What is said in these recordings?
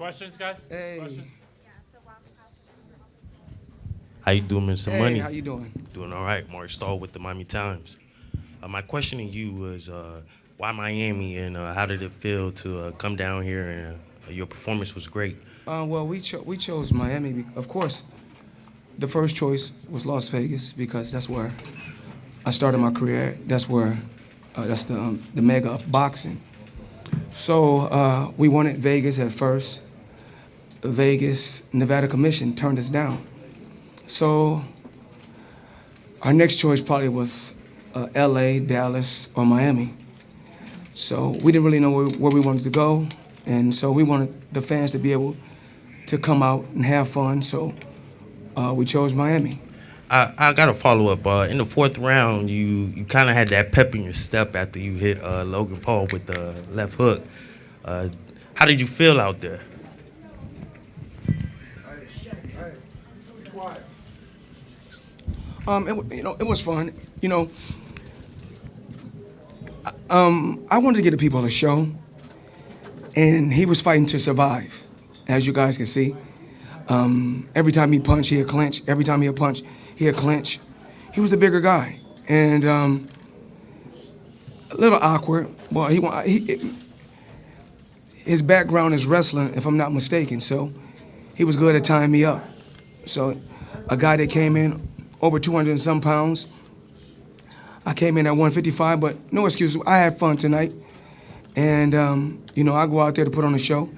Questions, guys? Hey. Questions? How you doing, Mr. Hey, Money? how you doing? Doing all right. Mark Stahl with the Miami Times. My question to you was, why Miami, and how did it feel to come down here, and your performance was great. Well, we chose Miami. Of course, the first choice was Las Vegas because that's where I started my career. That's where, that's the mega of boxing. So we wanted Vegas at first. Vegas, Nevada Commission turned us down. So our next choice probably was LA, Dallas, or Miami. So we didn't really know where we wanted to go. And so we wanted the fans to be able to come out and have fun. So we chose Miami. I got to follow up. In the fourth round, you kind of had that pep in your step after you hit Logan Paul with the left hook. How did you feel out there? It was fun. I wanted to get the people a show, and he was fighting to survive, as you guys can see. Every time he punched, he'd clinch. Every time he'd punch, he'd clinch. He was the bigger guy, and a little awkward. Well, his background is wrestling, if I'm not mistaken, so he was good at tying me up. So a guy that came in over 200 and some pounds, I came in at 155, but no excuse. I had fun tonight, and I go out there to put on a show,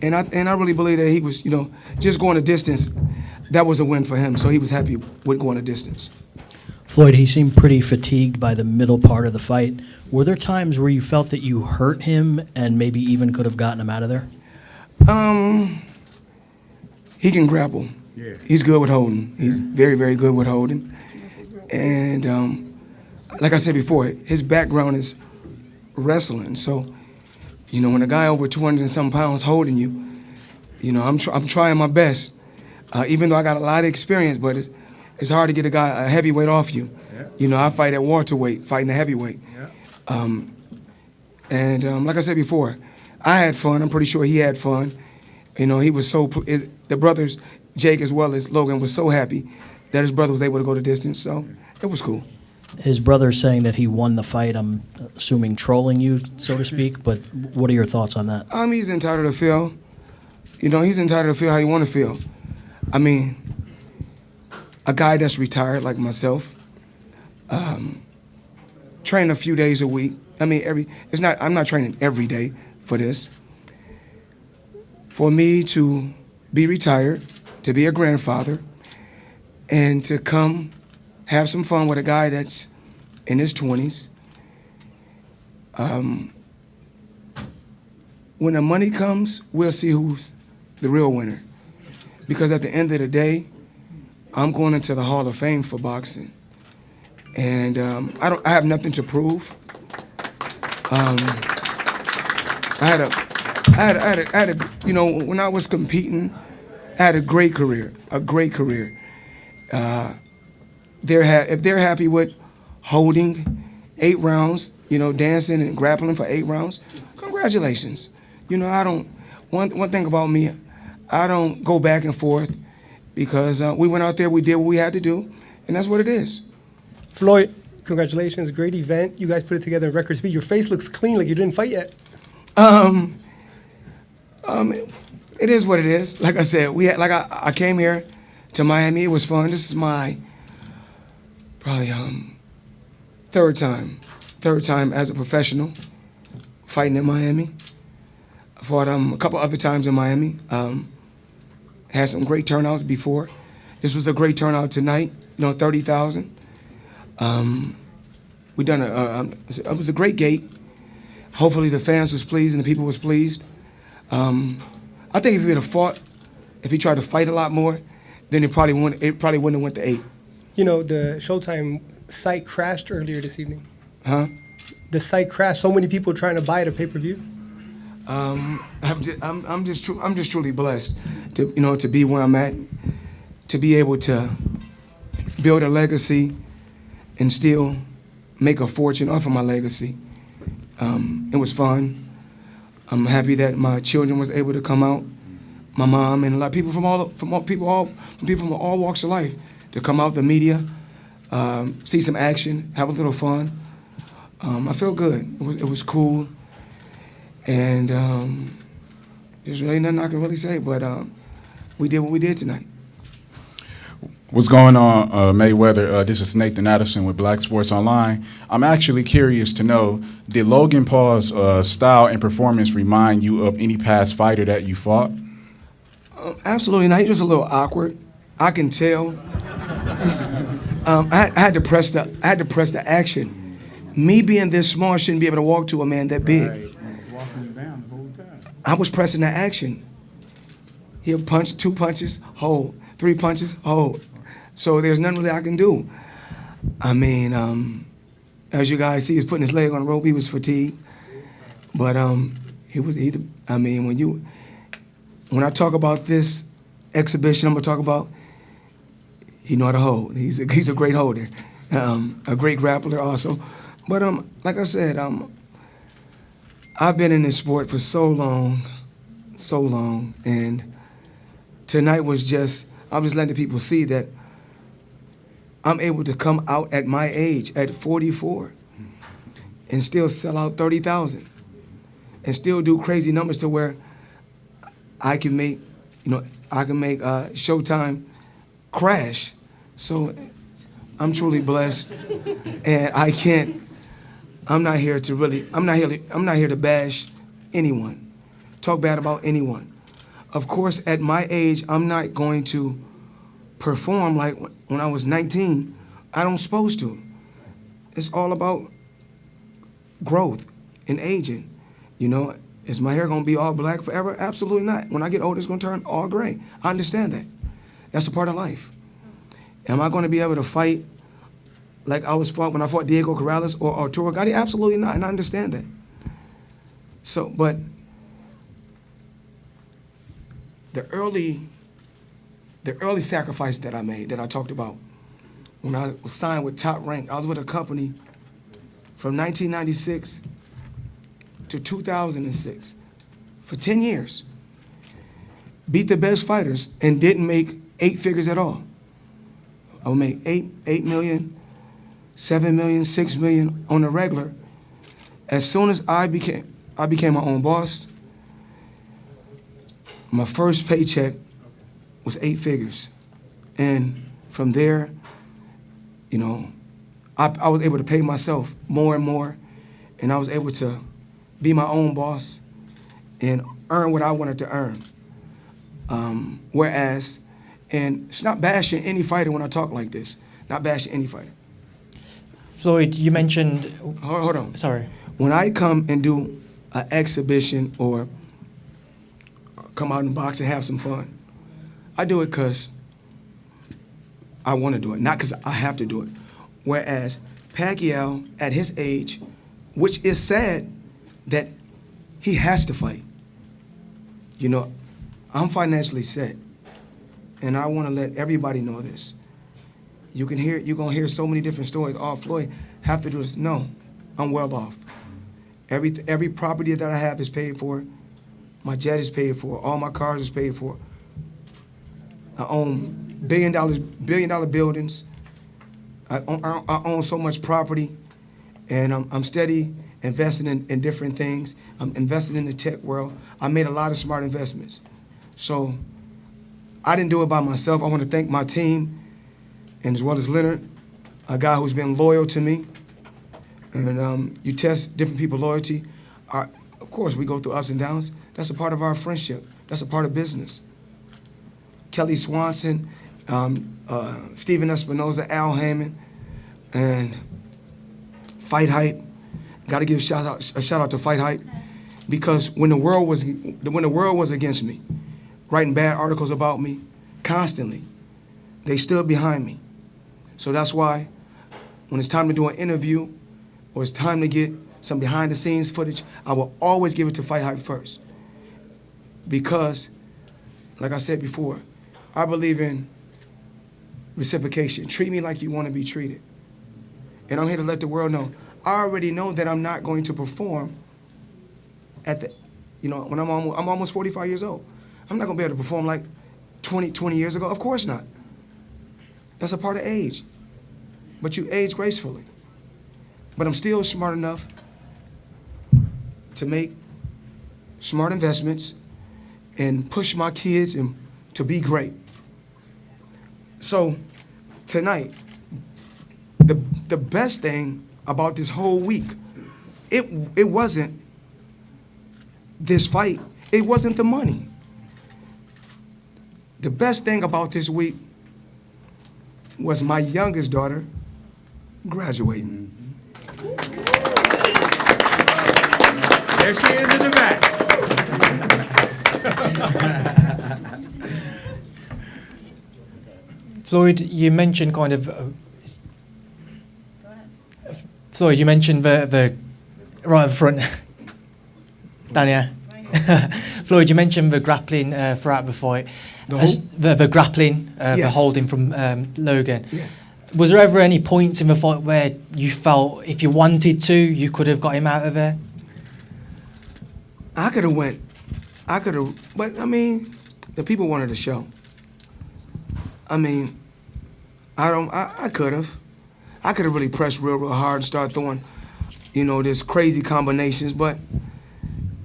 and I really believe that he was, just going a distance. That was a win for him, so he was happy with going a distance. Floyd, he seemed pretty fatigued by the middle part of the fight. Were there times where you felt that you hurt him and maybe even could have gotten him out of there? He can grapple. Yeah. He's good with holding. He's very, very good with holding. And like I said before, his background is wrestling. So, you know, when a guy over 200 and some pounds holding you, you know, I'm trying my best. Even though I got a lot of experience, but it's hard to get a heavyweight off you. Yeah. You know, I fight at welterweight, fighting a heavyweight. Yeah. Like I said before, I had fun. I'm pretty sure he had fun. You know, he was the brothers, Jake as well as Logan, was so happy that his brother was able to go the distance. So it was cool. His brother saying that he won the fight, I'm assuming trolling you, so to speak, but what are your thoughts on that? He's entitled to feel. You know, he's entitled to feel how he want to feel. I mean, a guy that's retired like myself, train a few days a week. I mean, I'm not training every day for this. For me to be retired, to be a grandfather, and to come have some fun with a guy that's in his 20s. When the money comes, we'll see who's the real winner. Because at the end of the day, I'm going into the Hall of Fame for boxing. And I have nothing to prove. You know, when I was competing, I had a great career. If they're happy with holding 8 rounds, you know, dancing and grappling for 8 rounds, congratulations. You know, one thing about me, I don't go back and forth because we went out there, we did what we had to do, and that's what it is. Floyd, congratulations, great event. You guys put it together in record speed. Your face looks clean, like you didn't fight yet. It is what it is. Like I said, I came here to Miami. It was fun. This is my probably third time as a professional fighting in Miami. I fought a couple other times in Miami. Had some great turnouts before. This was a great turnout tonight. You know, 30,000. It was a great gate. Hopefully the fans was pleased and the people was pleased. I think if he would have fought, if he tried to fight a lot more, then it probably wouldn't have went to 8. You know, the Showtime site crashed earlier this evening. Huh? The site crashed. So many people trying to buy it a pay-per-view. I'm just truly blessed to be where I'm at, to be able to build a legacy and still make a fortune off of my legacy. It was fun. I'm happy that my children was able to come out, my mom and a lot of people from all walks of life to come out, the media, see some action, have a little fun. I feel good. It was cool, and there's really nothing I can really say. But we did what we did tonight. What's going on, Mayweather? This is Nathan Addison with Black Sports Online. I'm actually curious to know, did Logan Paul's style and performance remind you of any past fighter that you fought? Absolutely not. He's just a little awkward. I can tell. I had to press the action. Me being this small shouldn't be able to walk to a man that big. I was pressing the action. He'll punch 2 punches, hold. 3 punches, hold. So there's nothing really I can do. I mean, as you guys see, he's putting his leg on the rope. He was fatigued, but when I talk about this exhibition, I'm gonna talk about he know how to hold. He's a great holder, a great grappler also. But like I said, I've been in this sport for so long, and tonight was just. I'm just letting the people see that I'm able to come out at my age, at 44, and still sell out 30,000, and still do crazy numbers to where I can make Showtime crash. So I'm truly blessed, and I'm not here to bash anyone, talk bad about anyone. Of course, at my age, I'm not going to perform like when I was 19. I don't supposed to. It's all about growth and aging. You know, is my hair gonna be all black forever? Absolutely not. When I get older, it's gonna turn all gray. I understand that. That's a part of life. Am I gonna be able to fight like I was fought when I fought Diego Corrales or Arturo Gatti? Absolutely not, and I understand that. So, but the early sacrifice that I made, that I talked about, when I was signed with Top Rank, I was with a company from 1996 to 2006 for 10 years. Beat the best fighters and didn't make 8 figures at all. I would make 8 million, 7 million, 6 million on the regular. As soon as I became my own boss, my first paycheck was 8 figures. And from there, you know, I was able to pay myself more and more, and I was able to be my own boss and earn what I wanted to earn. Whereas, and it's not bashing any fighter when I talk like this, not bashing any fighter. Floyd, you mentioned. Hold on. Sorry. When I come and do an exhibition or come out and box and have some fun, I do it because I want to do it, not because I have to do it. Whereas Pacquiao, at his age, which is sad that he has to fight. You know, I'm financially set, and I want to let everybody know this. You're gonna hear so many different stories. Oh, Floyd have to do this. No, I'm well off. Every property that I have is paid for. My jet is paid for. All my cars is paid for. I own billion dollar buildings. I own so much property, and I'm steady investing in different things. I'm investing in the tech world. I made a lot of smart investments. So I didn't do it by myself. I want to thank my team, and as well as Leonard, a guy who's been loyal to me. And you test different people's loyalty. Of course, we go through ups and downs. That's a part of our friendship. That's a part of business. Kelly Swanson, Steven Espinoza, Al Hammond, and Fight Hype. Got to give a shout out to Fight Hype, because when the world was against me, writing bad articles about me constantly, they stood behind me. So that's why when it's time to do an interview or it's time to get some behind the scenes footage, I will always give it to Fight Hype first. Because, like I said before, I believe in reciprocation. Treat me like you want to be treated. And I'm here to let the world know. I already know that I'm not going to perform at the, when I'm almost 45 years old. I'm not going to be able to perform like 20 years ago. Of course not. That's a part of age. But you age gracefully. But I'm still smart enough to make smart investments and push my kids and to be great. So tonight, the best thing about this whole week, it wasn't this fight. It wasn't the money. The best thing about this week was my youngest daughter graduating. There she is in the back. Floyd, you mentioned kind of. Floyd, you mentioned the right up front. Dania. Floyd, you mentioned the grappling throughout the fight. The grappling, the Yes. holding from Logan. Yes. Was there ever any points in the fight where you felt if you wanted to, you could have got him out of there? I could have, but I mean, the people wanted a show. I mean, I could have. I could have really pressed real hard and start throwing, this crazy combinations, but,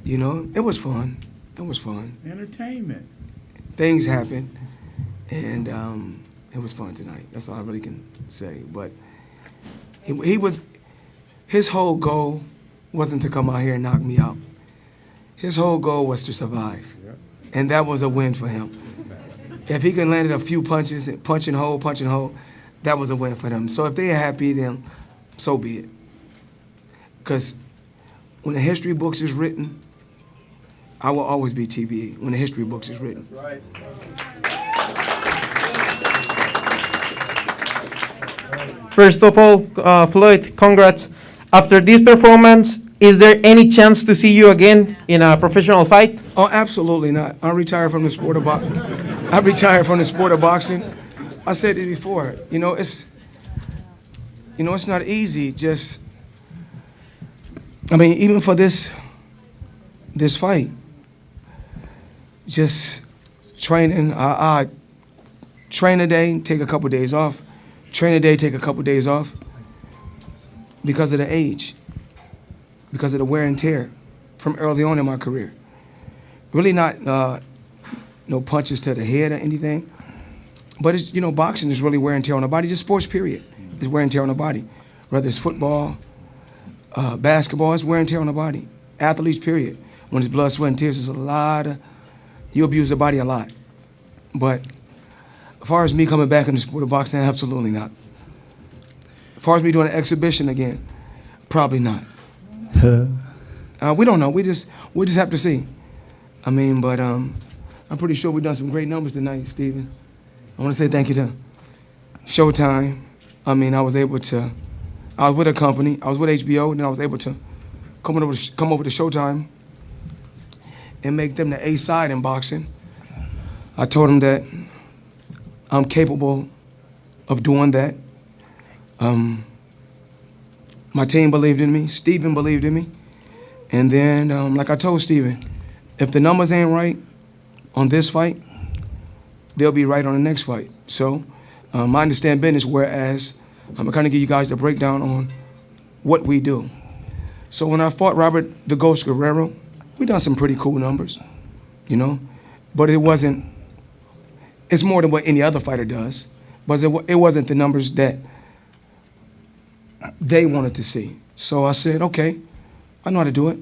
it was fun. It was fun. Entertainment. Things happened, and it was fun tonight. That's all I really can say. But his whole goal wasn't to come out here and knock me out. His whole goal was to survive, and that was a win for him. If he could land a few punches, punch and hold, that was a win for them. So if they're happy, then so be it. Because when the history books is written, I will always be TBE when the history books is written. Right. First of all, Floyd, congrats. After this performance, Is there any chance to see you again in a professional fight? Oh, absolutely not. I retired from the sport of boxing. I retired from the sport of boxing. I said it before. It's not easy. Just, I mean, even for this fight, just training. I train a day, take a couple days off. Train a day, take a couple days off. Because of the age, because of the wear and tear from early on in my career. Really not no punches to the head or anything, but it's, boxing is really wear and tear on the body. Just sports, period, is wear and tear on the body. Whether it's football, basketball, it's wear and tear on the body. Athletes, period. When it's blood, sweat, and tears, you abuse the body a lot. But as far as me coming back in the sport of boxing, absolutely not. As far as me doing an exhibition again, probably not. We don't know. We just have to see. I mean, but I'm pretty sure we've done some great numbers tonight, Stephen. I want to say thank you to Showtime. I mean, I was with a company. I was with HBO, and then I was able to come over to Showtime and make them the A side in boxing. I told them that I'm capable of doing that. My team believed in me. Steven believed in me. And then, like I told Steven, if the numbers ain't right on this fight, they'll be right on the next fight. So I understand business, whereas I'm going to kind of give you guys the breakdown on what we do. So when I fought Robert the Ghost Guerrero, we done some pretty cool numbers, but it's more than what any other fighter does, but it wasn't the numbers that they wanted to see. So I said, okay, I know how to do it.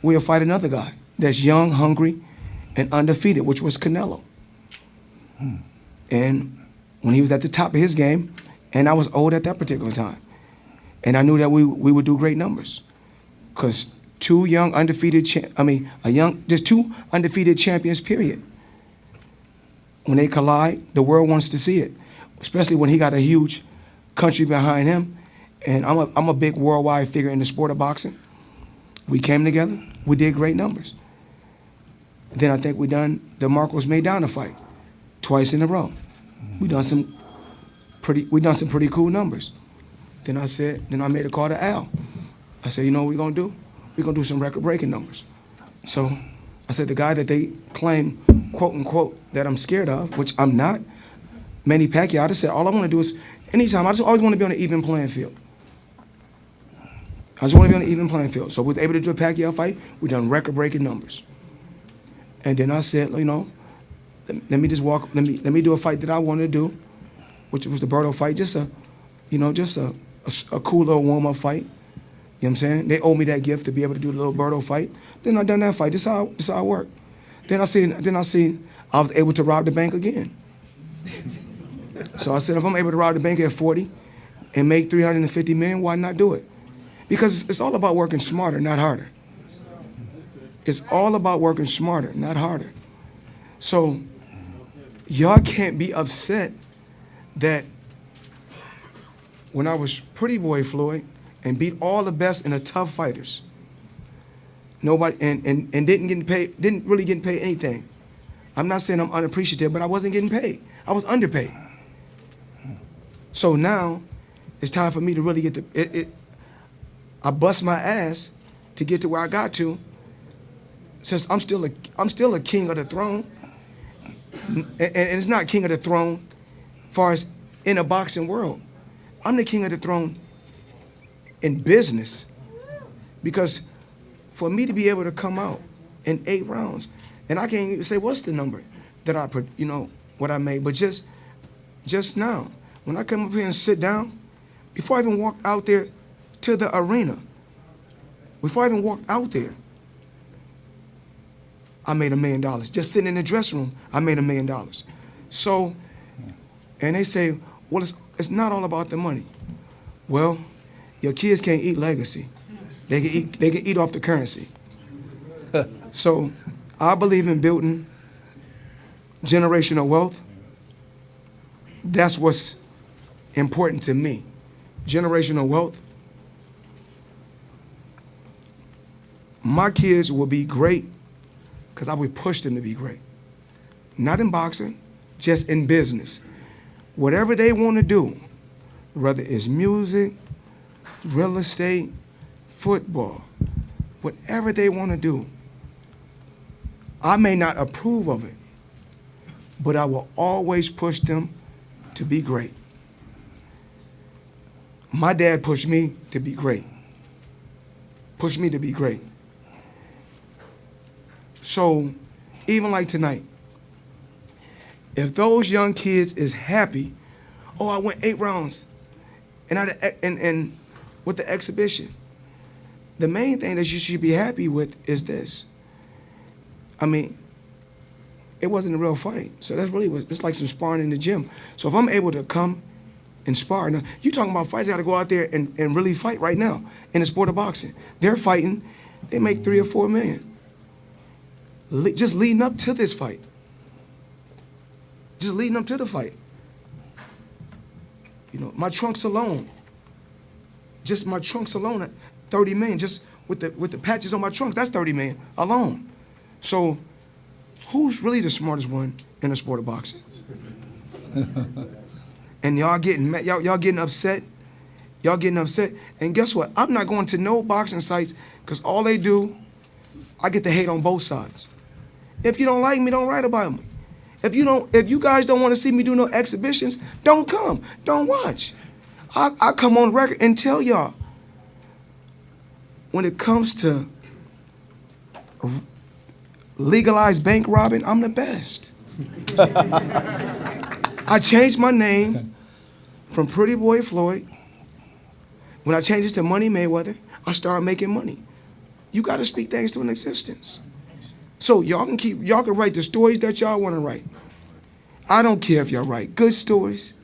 We'll fight another guy that's young, hungry, and undefeated, which was Canelo. And when he was at the top of his game, and I was old at that particular time, and I knew that we would do great numbers, because two undefeated champions, period. When they collide, the world wants to see it, especially when he got a huge country behind him. And I'm a big worldwide figure in the sport of boxing. We came together. We did great numbers. Then I think we done the Marcos Maidana fight twice in a row. We done some pretty cool numbers. Then I made a call to Al. I said, what we're gonna do? We're gonna do some record-breaking numbers. So I said, the guy that they claim, quote unquote, that I'm scared of, which I'm not, Manny Pacquiao, I just said, all I want to do is, anytime, I just always want to be on an even playing field. I just want to be on an even playing field. So we were able to do a Pacquiao fight. We done record-breaking numbers. And then I said, let me do a fight that I wanted to do, which was the Berto fight, just a cool little warm-up fight. You know what I'm saying? They owe me that gift to be able to do the little Berto fight. Then I done that fight. This how it worked. Then I seen I was able to rob the bank again. So I said, if I'm able to rob the bank at 40 and make $350 million, why not do it? Because it's all about working smarter, not harder. It's all about working smarter, not harder. So y'all can't be upset that when I was Pretty Boy Floyd and beat all the best and the tough fighters, nobody and didn't really get paid anything. I'm not saying I'm unappreciative, but I wasn't getting paid. I was underpaid. So now it's time for me to really get I bust my ass to get to where I got to. Since I'm still a king of the throne, and it's not king of the throne as far as in a boxing world. I'm the king of the throne in business, because for me to be able to come out in 8 rounds, and I can't even say what's the number that what I made, but just now, when I come up here and sit down, before I even walked out there to the arena, before I even walked out there, I made $1 million. Just sitting in the dressing room, I made $1 million. So, and they say, well, it's not all about the money. Well, your kids can't eat legacy. They can eat off the currency. So I believe in building generational wealth. That's what's important to me. Generational wealth. my kids will be great because I would push them to be great. Not in boxing, just in business. Whatever they want to do, whether it's music, real estate, football, whatever they want to do, I may not approve of it, but I will always push them to be great. My dad pushed me to be great. Pushed me to be great. So, even like tonight, if those young kids is happy, oh, I went 8 rounds, and with the exhibition, the main thing that you should be happy with is this. I mean, it wasn't a real fight, so that's really it's like some sparring in the gym. So if I'm able to come and spar, now you talking about fighters got to go out there and really fight right now in the sport of boxing. They're fighting, they make 3 or 4 million. Just leading up to this fight. Just leading up to the fight. You know, my trunks alone, just my trunks alone at 30 million, just with the patches on my trunks, that's 30 million alone. So who's really the smartest one in the sport of boxing? And y'all getting mad, y'all getting upset. Y'all getting upset. And guess what? I'm not going to no boxing sites because all they do, I get to hate on both sides. If you don't like me, don't write about me. If you guys don't want to see me do no exhibitions, don't come. Don't watch. I come on record and tell y'all, when it comes to legalized bank robbing, I'm the best. I changed my name from Pretty Boy Floyd. When I changed it to Money Mayweather, I started making money. You got to speak things to an existence. So y'all can write the stories that y'all want to write. I don't care if y'all write good stories.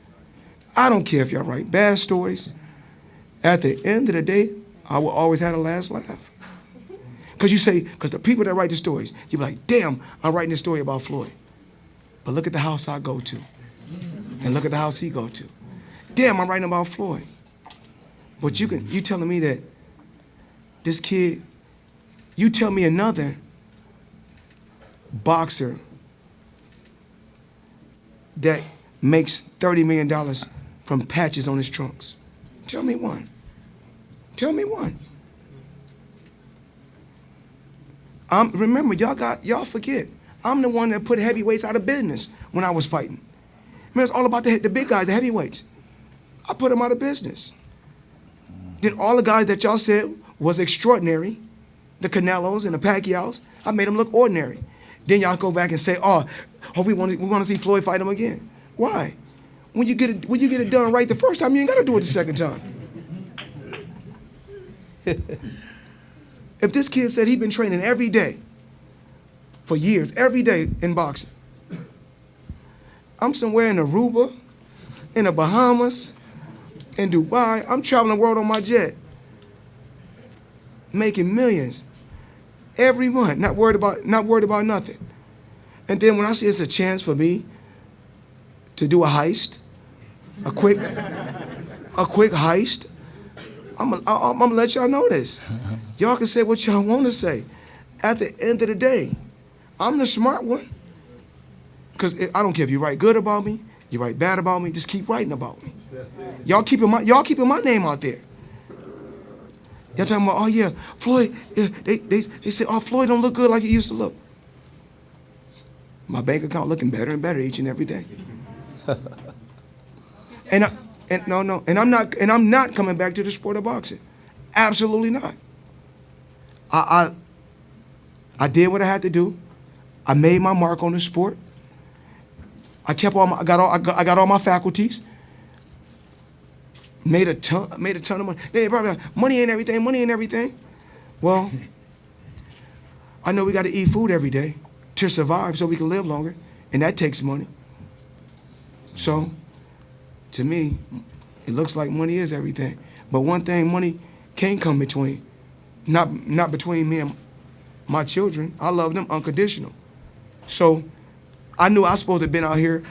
I don't care if y'all write bad stories. At the end of the day, I will always have the last laugh. Because the people that write the stories, you be like, damn, I'm writing this story about Floyd. But look at the house I go to. And look at the house he go to. Damn, I'm writing about Floyd. But you telling me that this kid, you tell me another boxer that makes $30 million from patches on his trunks. Tell me one. Tell me one. Remember, y'all forget, I'm the one that put heavyweights out of business when I was fighting. Remember, it's all about the big guys, the heavyweights. I put them out of business. Then all the guys that y'all said was extraordinary, the Canelos and the Pacquiaos, I made them look ordinary. Then y'all go back and say, we want to see Floyd fight him again. Why? When you get it done right the first time, you ain't got to do it the second time. If this kid said he'd been training every day for years, every day in boxing, I'm somewhere in Aruba, in the Bahamas, in Dubai. I'm traveling the world on my jet, making millions every month, not worried about nothing. And then when I see it's a chance for me to do a heist, a quick heist, I'm gonna let y'all know this. Y'all can say what y'all want to say. At the end of the day, I'm the smart one. Because I don't care if you write good about me, you write bad about me, just keep writing about me. Y'all keeping my name out there. Y'all talking about, oh yeah, Floyd, yeah, they say, oh, Floyd don't look good like he used to look. My bank account looking better and better each and every day. I'm not coming back to the sport of boxing. Absolutely not. I did what I had to do. I made my mark on the sport. I got all my faculties. Made a ton of money. They probably like, money ain't everything. Well, I know we got to eat food every day to survive so we can live longer, and that takes money. So, to me, it looks like money is everything. But one thing money can't come between, not between me and my children. I love them unconditional. So, I knew I was supposed to have been out here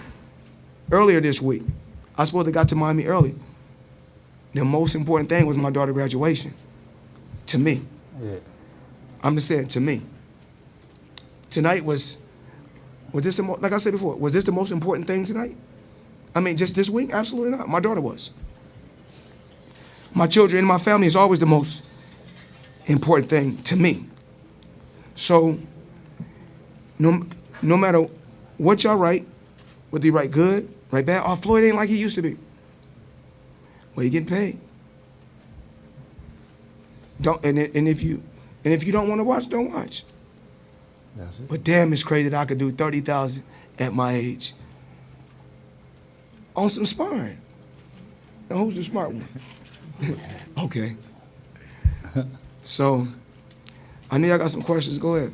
earlier this week. I was supposed to have got to Miami early. The most important thing was my daughter's graduation, to me. Yeah. I'm just saying, to me, tonight was this like I said before, was this the most important thing tonight? I mean, just this week? Absolutely not. My daughter was. My children and my family is always the most important thing to me. So, no matter what y'all write, whether you write good, write bad, oh, Floyd ain't like he used to be. Well, you getting paid. And if you don't want to watch, don't watch. That's it. But damn, it's crazy that I could do 30,000 at my age on some sparring. Now, who's the smart one? Okay. So, I know y'all got some questions. Go ahead.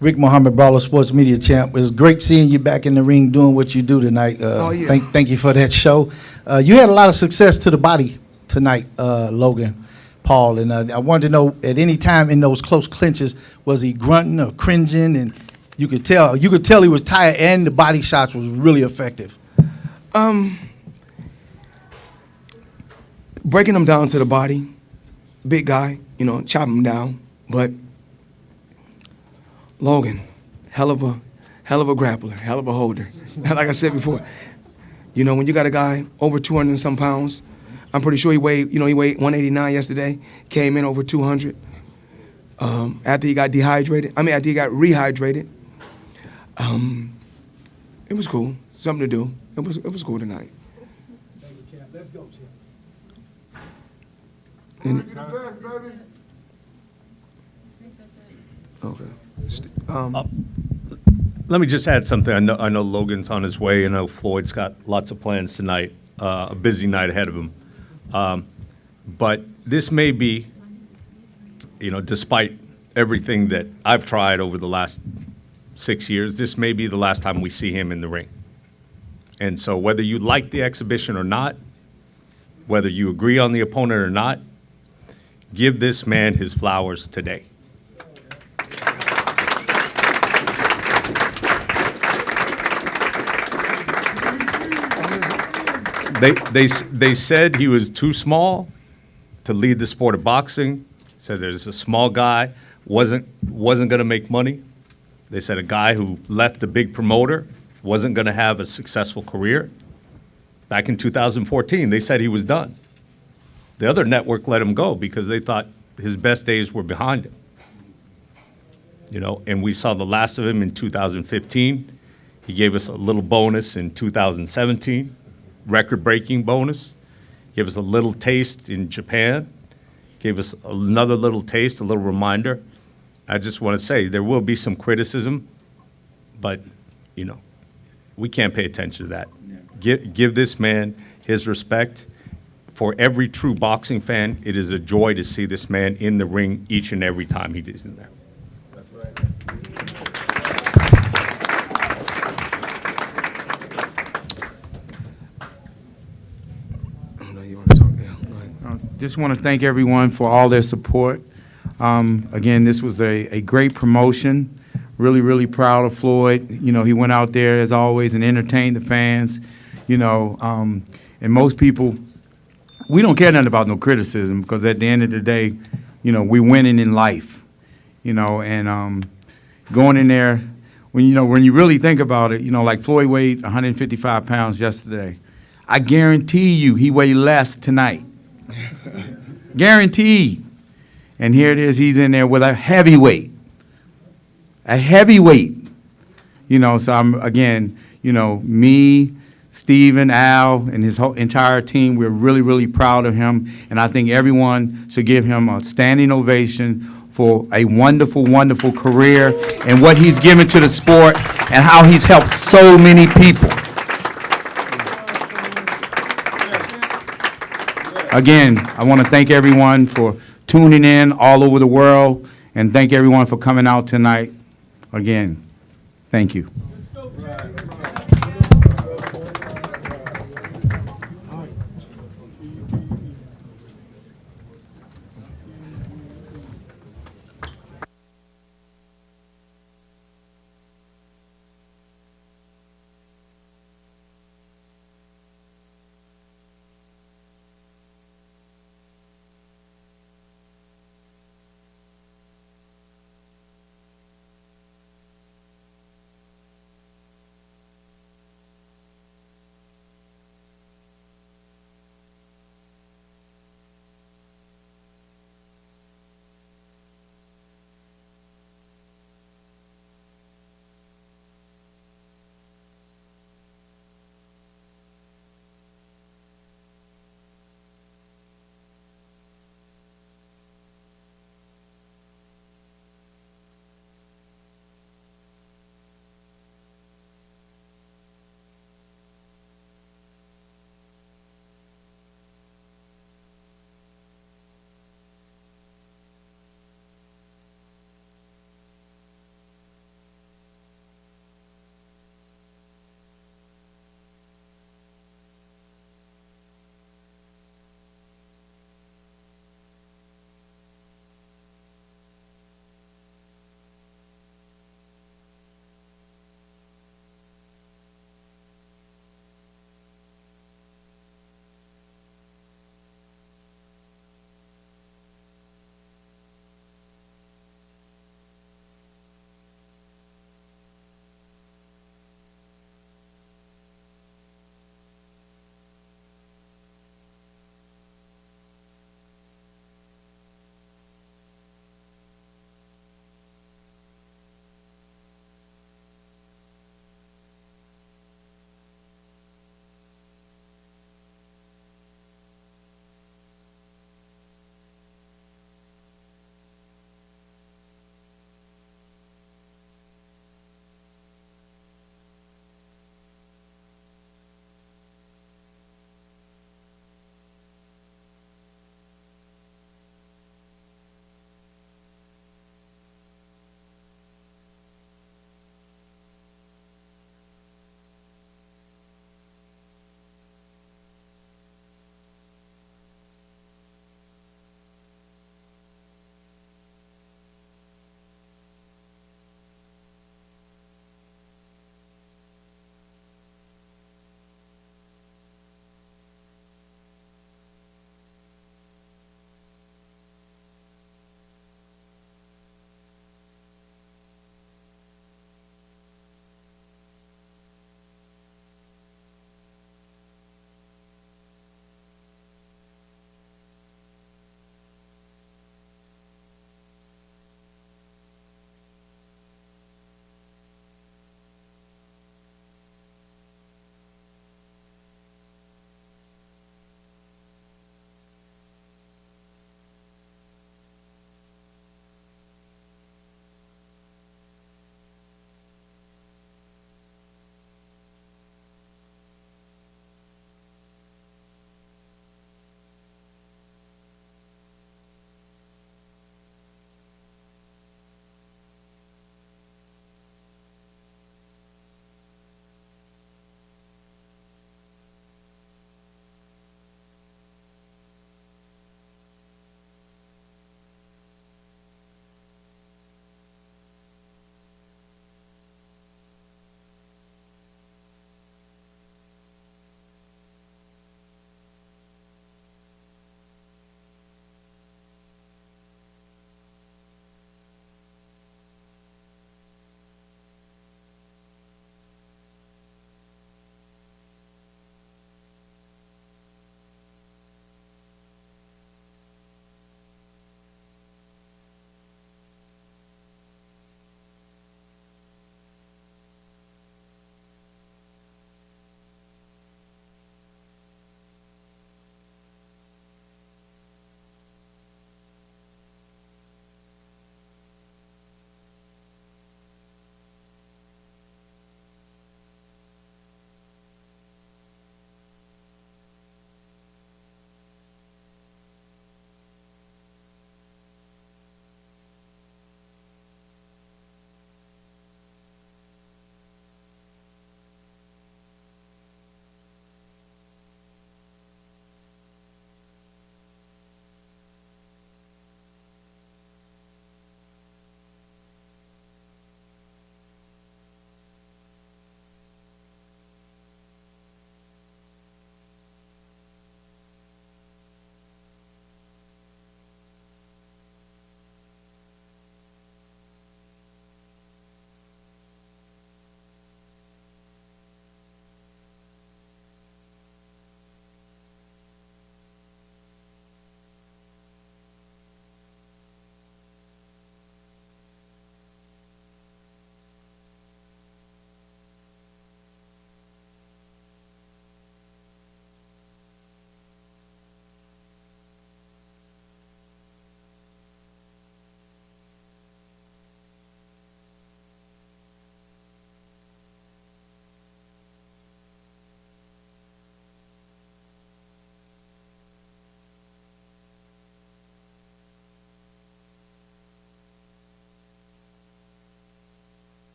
Rick Muhammad, Brawler Sports Media Champ. It was great seeing you back in the ring doing what you do tonight. Oh, yeah. Thank you for that show. You had a lot of success to the body tonight, Logan Paul, and I wanted to know, at any time in those close clinches, was he grunting or cringing? And you could tell he was tired, and the body shots was really effective. Breaking him down to the body, big guy, chop him down. But Logan, hell of a grappler, hell of a holder. Like I said before, when you got a guy over 200 and some pounds, I'm pretty sure he weighed 189 yesterday, came in over 200. After he got rehydrated. It was cool, something to do. It was cool tonight. Thank you, champ. Let's go, champ. Okay. Let me just add something. I know Logan's on his way. I know Floyd's got lots of plans tonight, a busy night ahead of him. But this may be, despite everything that I've tried over the last 6 years, this may be the last time we see him in the ring. And so whether you like the exhibition or not, whether you agree on the opponent or not, give this man his flowers today. They said he was too small to lead the sport of boxing. Said there's a small guy, wasn't going to make money. They said a guy who left a big promoter wasn't going to have a successful career. Back in 2014, they said he was done. The other network let him go because they thought his best days were behind him. And we saw the last of him in 2015. He gave us a little bonus in 2017. Record-breaking bonus, gave us a little taste in Japan, gave us another little taste, a little reminder. I just want to say there will be some criticism, but, we can't pay attention to that. Give this man his respect. For every true boxing fan, it is a joy to see this man in the ring each and every time he is in there. That's right. Just want to thank everyone for all their support. Again, this was a great promotion. Really, really proud of Floyd. He went out there as always and entertained the fans. And most people, we don't care nothing about no criticism because at the end of the day, we're winning in life. And going in there, when you really think about it, like Floyd weighed 155 pounds yesterday. I guarantee you he weighed less tonight. Guaranteed. And here it is, he's in there with a heavyweight. A heavyweight. So I'm, again, me, Steven, Al, and his whole entire team, we're really, really proud of him. And I think everyone should give him a standing ovation for a wonderful, wonderful career and what he's given to the sport and how he's helped so many people. Again, I want to thank everyone for tuning in all over the world and thank everyone for coming out tonight. Again, thank you.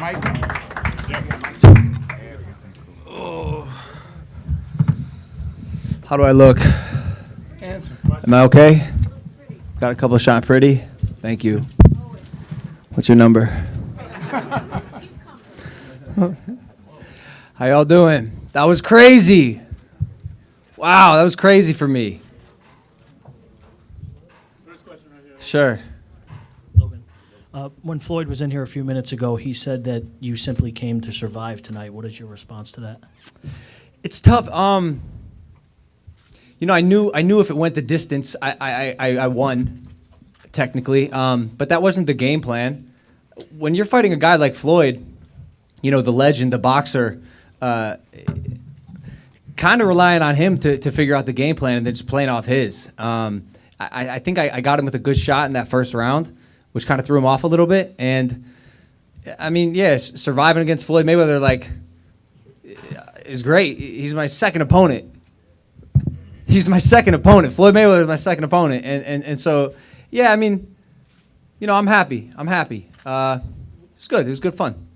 How do I look? Am I okay? Got a couple of shot pretty. Thank you. What's your number? How y'all doing? That was crazy. Wow, that was crazy for me. Sure. Logan, when Floyd was in here a few minutes ago, he said that you simply came to survive tonight. What is your response to that? It's tough. You know, I knew if it went the distance, I won, technically. But that wasn't the game plan. When you're fighting a guy like Floyd, you know, the legend, the boxer, kind of relying on him to figure out the game plan and then just playing off his. I think I got him with a good shot in that first round, which kind of threw him off a little bit. And, I mean, yeah, surviving against Floyd Mayweather, like, is great. He's my second opponent. He's my second opponent. Floyd Mayweather is my second opponent. And so, yeah, I mean, you know, I'm happy. It's good. It was good fun.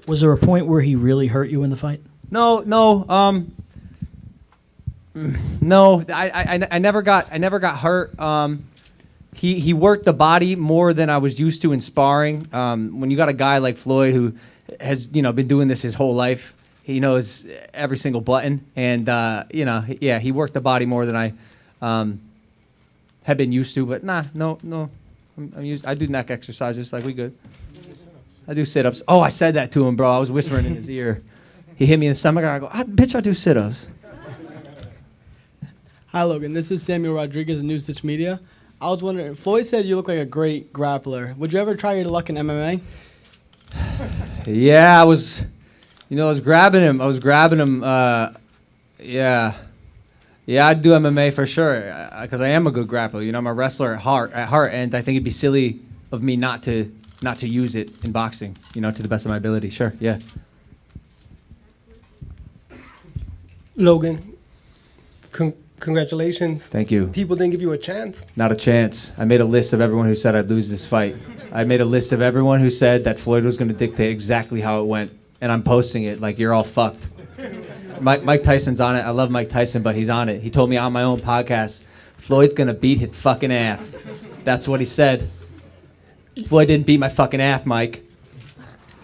Was there a point where he really hurt you in the fight? No. I never got hurt. He worked the body more than I was used to in sparring. When you got a guy like Floyd who has, you know, been doing this his whole life, he knows every single button, and you know, yeah, he worked the body more than I had been used to. But no, I'm used. I do neck exercises, like we good. I do sit-ups. Oh, I said that to him, bro. I was whispering in his ear. He hit me in the stomach. I go, bitch, I do sit-ups. Hi, Logan. This is Samuel Rodriguez of New Stitch Media. I was wondering, Floyd said you look like a great grappler. Would you ever try your luck in MMA? Yeah, I was grabbing him. Yeah, I'd do MMA for sure because I am a good grappler. You know, I'm a wrestler at heart, and I think it'd be silly of me not to use it in boxing. You know, to the best of my ability. Sure, yeah. Logan, congratulations. Thank you. People didn't give you a chance. Not a chance. I made a list of everyone who said I'd lose this fight. I made a list of everyone who said that Floyd was going to dictate exactly how it went, and I'm posting it like you're all fucked. Mike Tyson's on it. I love Mike Tyson, but he's on it. He told me on my own podcast, Floyd's going to beat his fucking ass. That's what he said. Floyd didn't beat my fucking ass, Mike.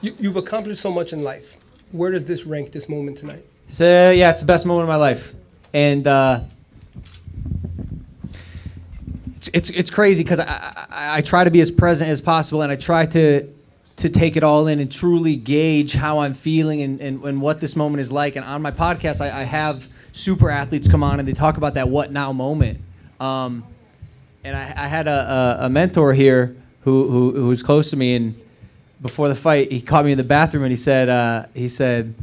You've accomplished so much in life. Where does this rank this moment tonight? So, yeah, it's the best moment of my life. And it's crazy because I try to be as present as possible, and I try to take it all in and truly gauge how I'm feeling and what this moment is like. And on my podcast, I have super athletes come on and they talk about that what now moment. And I had a mentor here who was close to me, and before the fight, he caught me in the bathroom and he said,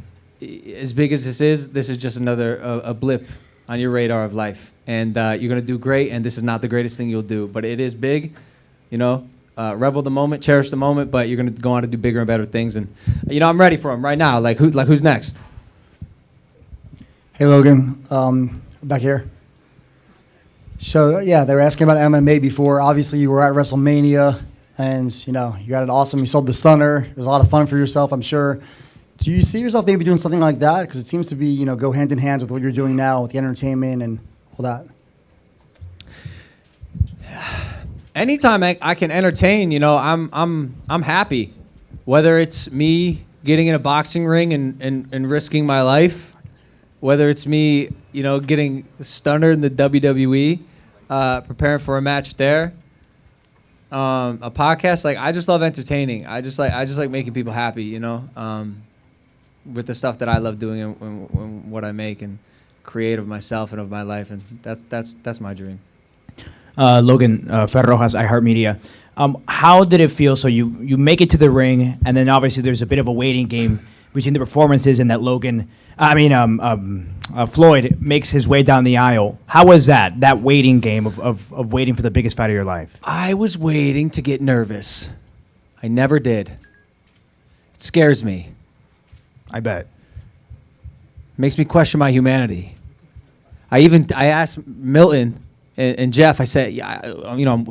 as big as this is just another a blip on your radar of life. And you're going to do great, and this is not the greatest thing you'll do. But it is big, you know. Revel the moment, cherish the moment, but you're going to go on to do bigger and better things. And, you know, I'm ready for him right now. Who's next? Hey, Logan. Back here. So, yeah, they were asking about MMA before. Obviously, you were at WrestleMania, and, you know, you got it awesome. You sold the stunner. It was a lot of fun for yourself, I'm sure. Do you see yourself maybe doing something like that? Because it seems to be, you know, go hand in hand with what you're doing now with the entertainment and all that. Anytime I can entertain, you know, I'm happy. Whether it's me getting in a boxing ring and risking my life, whether it's me, you know, getting the stunner in the WWE, preparing for a match there, a podcast. Like, I just love entertaining. I just like making people happy, you know, with the stuff that I love doing and what I make and create of myself and of my life, and that's my dream. Logan, Fer Rojas, iHeartMedia. How did it feel? So you make it to the ring, and then obviously there's a bit of a waiting game between the performances and that Floyd makes his way down the aisle. How was that waiting game of waiting for the biggest fight of your life? I was waiting to get nervous. I never did. It scares me. I bet. Makes me question my humanity. I asked Milton, And Jeff, I said, yeah,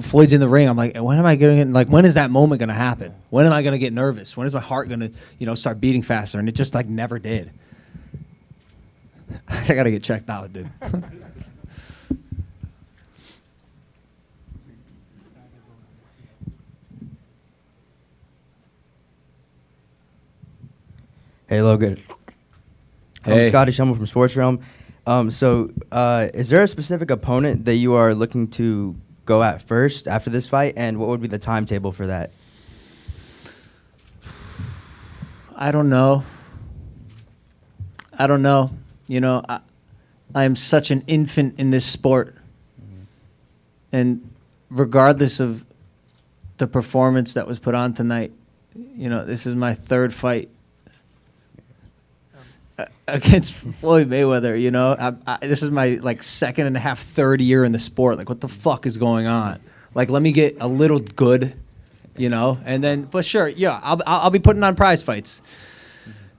Floyd's in the ring. I'm like, when am I going to like? When is that moment going to happen? When am I going to get nervous? When is my heart going to, start beating faster? And it just like never did. I got to get checked out, dude. Hey, Logan. Hey. I'm Scotty Schummel from Sports Realm. Is there a specific opponent that you are looking to go at first after this fight, and what would be the timetable for that? I don't know. I am such an infant in this sport. And regardless of the performance that was put on tonight, this is my third fight against Floyd Mayweather. This is my second and a half, third year in the sport. Like, what the fuck is going on? Like, let me get a little good, and then, but sure, yeah, I'll be putting on prize fights.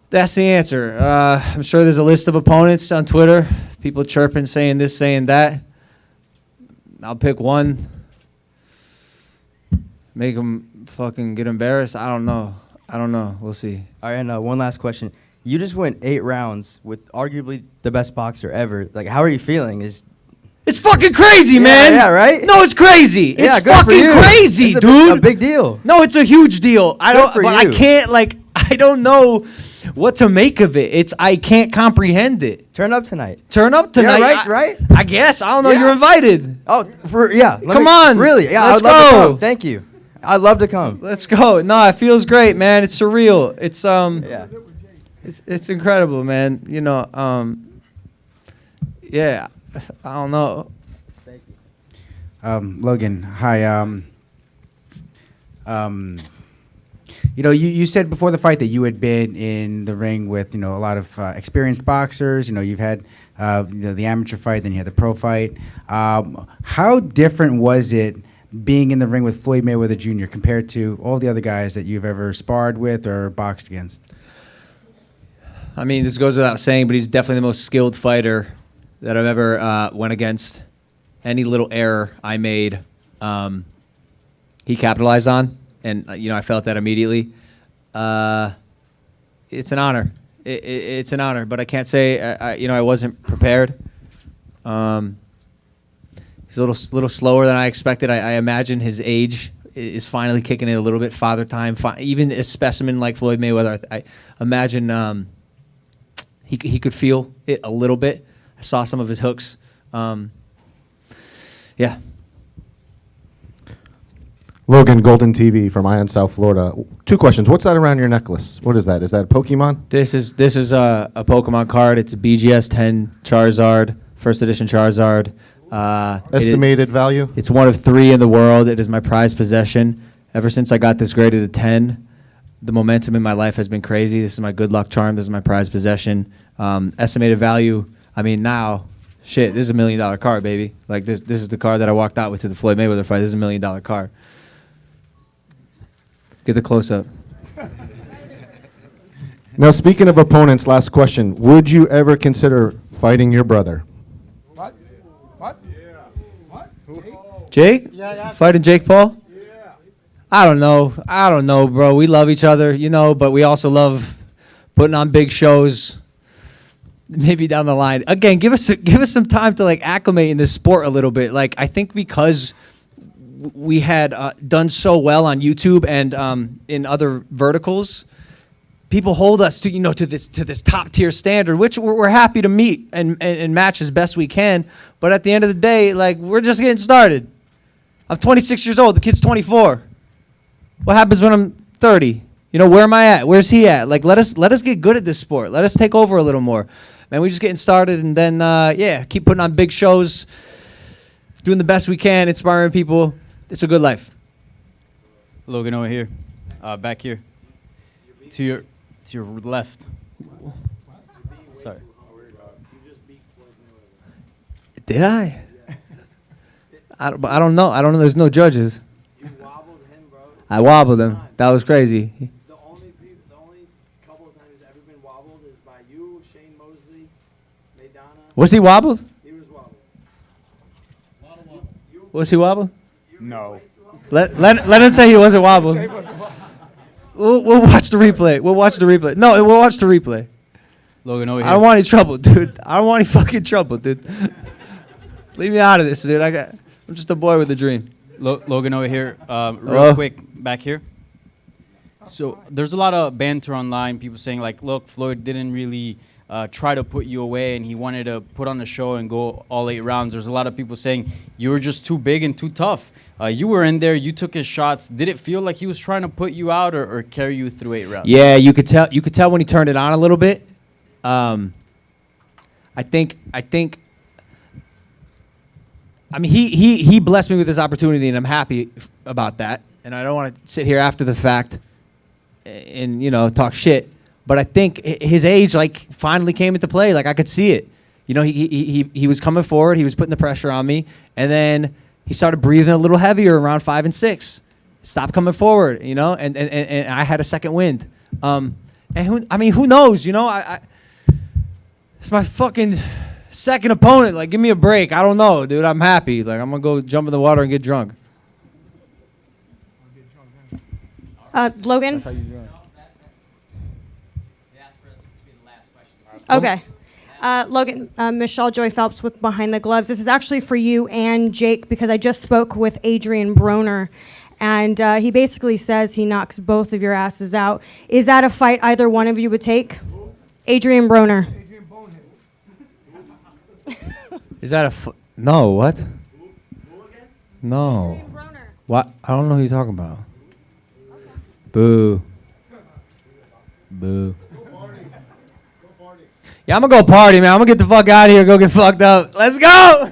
That's the answer. I'm sure there's a list of opponents on Twitter, people chirping, saying this, saying that. I'll pick one. Make them fucking get embarrassed. I don't know. We'll see. All right, and one last question. You just went 8 rounds with arguably the best boxer ever. Like, how are you feeling? It's fucking crazy, man. Yeah, right? No, it's crazy. Yeah, It's good for fucking you. crazy, It's dude. a big deal. No, it's a huge deal. I you. can't I don't know what to make of it. I can't comprehend it. Turn up tonight. Yeah, right? I guess. I don't know. Yeah. You're invited. Oh, Come on. Really? Yeah, Let's I'd love to go. come. Thank you. I'd love to come. Let's go. No, it feels great, man. It's surreal. It's Yeah. It's incredible, man. Yeah. I don't know. Logan, hi. You said before the fight that you had been in the ring with a lot of experienced boxers. You've had the amateur fight, then you had the pro fight. How different was it being in the ring with Floyd Mayweather Jr. compared to all the other guys that you've ever sparred with or boxed against? I mean, this goes without saying, but he's definitely the most skilled fighter that I've ever went against. Any little error I made, he capitalized on, and I felt that immediately. It's an honor. It's an honor, but I can't say I wasn't prepared. He's a little slower than I expected. I imagine his age is finally kicking in a little bit. Father time, even a specimen like Floyd Mayweather, I imagine he could feel it a little bit. I saw some of his hooks. Yeah. Logan, Golden TV from Ion, South Florida. 2 questions. What's that around your necklace? What is that? Is that Pokemon? This is a Pokemon card. It's a BGS 10 Charizard, first edition Charizard. Estimated value? It's one of 3 in the world. It is my prized possession. Ever since I got this graded a 10, the momentum in my life has been crazy. This is my good luck charm. This is my prized possession. Estimated value, I mean, now, shit, this is $1 million card, baby. Like, this is the card that I walked out with to the Floyd Mayweather fight. This is $1 million card. Get the close-up. Now, speaking of opponents, last question. Would you ever consider fighting your brother? Jake? Fighting Jake Paul? I don't know, bro. We love each other, but we also love putting on big shows. Maybe down the line. Again, give us some time to acclimate in this sport a little bit. I think because we had done so well on YouTube and in other verticals, people hold us to to this top tier standard, which we're happy to meet and match as best we can. But at the end of the day, we're just getting started. I'm 26 years old. The kid's 24. What happens when I'm 30? Where am I at? Where's he at? Let us get good at this sport. Let us take over a little more. Man, we're just getting started, and then keep putting on big shows, doing the best we can, inspiring people. It's a good life. Logan over here, back here, to your left. Sorry. Did I? I don't know. There's no judges. You wobbled him, bro. I wobbled him. That was crazy. The only couple of times he's ever been wobbled is by you, Shane Mosley, Maidana. Was he wobbled? He was wobbled. Was he wobbled? No. Let him say he wasn't wobbled. We'll watch the replay. We'll watch the replay. No, we'll watch the replay. Logan, over here. I don't want any trouble, dude. I don't want any fucking trouble, dude. Leave me out of this, dude. I'm just a boy with a dream. Logan over here. Real Hello? quick, back here. So there's a lot of banter online. People saying like, look, Floyd didn't really try to put you away, and he wanted to put on a show and go all 8 rounds. There's a lot of people saying you were just too big and too tough. You were in there. You took his shots. Did it feel like he was trying to put you out or carry you through 8 rounds? Yeah, you could tell. You could tell when he turned it on a little bit. I think. I mean, he blessed me with this opportunity, and I'm happy about that. And I don't want to sit here after the fact and talk shit. But I think his age finally came into play. Like I could see it. He was coming forward. He was putting the pressure on me, and then he started breathing a little heavier around 5 and 6. Stopped coming forward. And I had a second wind. And who knows? It's my fucking second opponent. Like, give me a break. I don't know, dude. I'm happy. Like, I'm gonna go jump in the water and get drunk. Logan. That's how you do it. Okay. Logan, Michelle Joy Phelps with Behind the Gloves. This is actually for you and Jake because I just spoke with Adrian Broner, and he basically says he knocks both of your asses out. Is that a fight either one of you would take? Adrian Broner. Is that no? What? No. What? I don't know who you're talking about. Boo. Boo. Yeah, I'm gonna go party, man. I'm gonna get the fuck out of here. Go get fucked up. Let's go.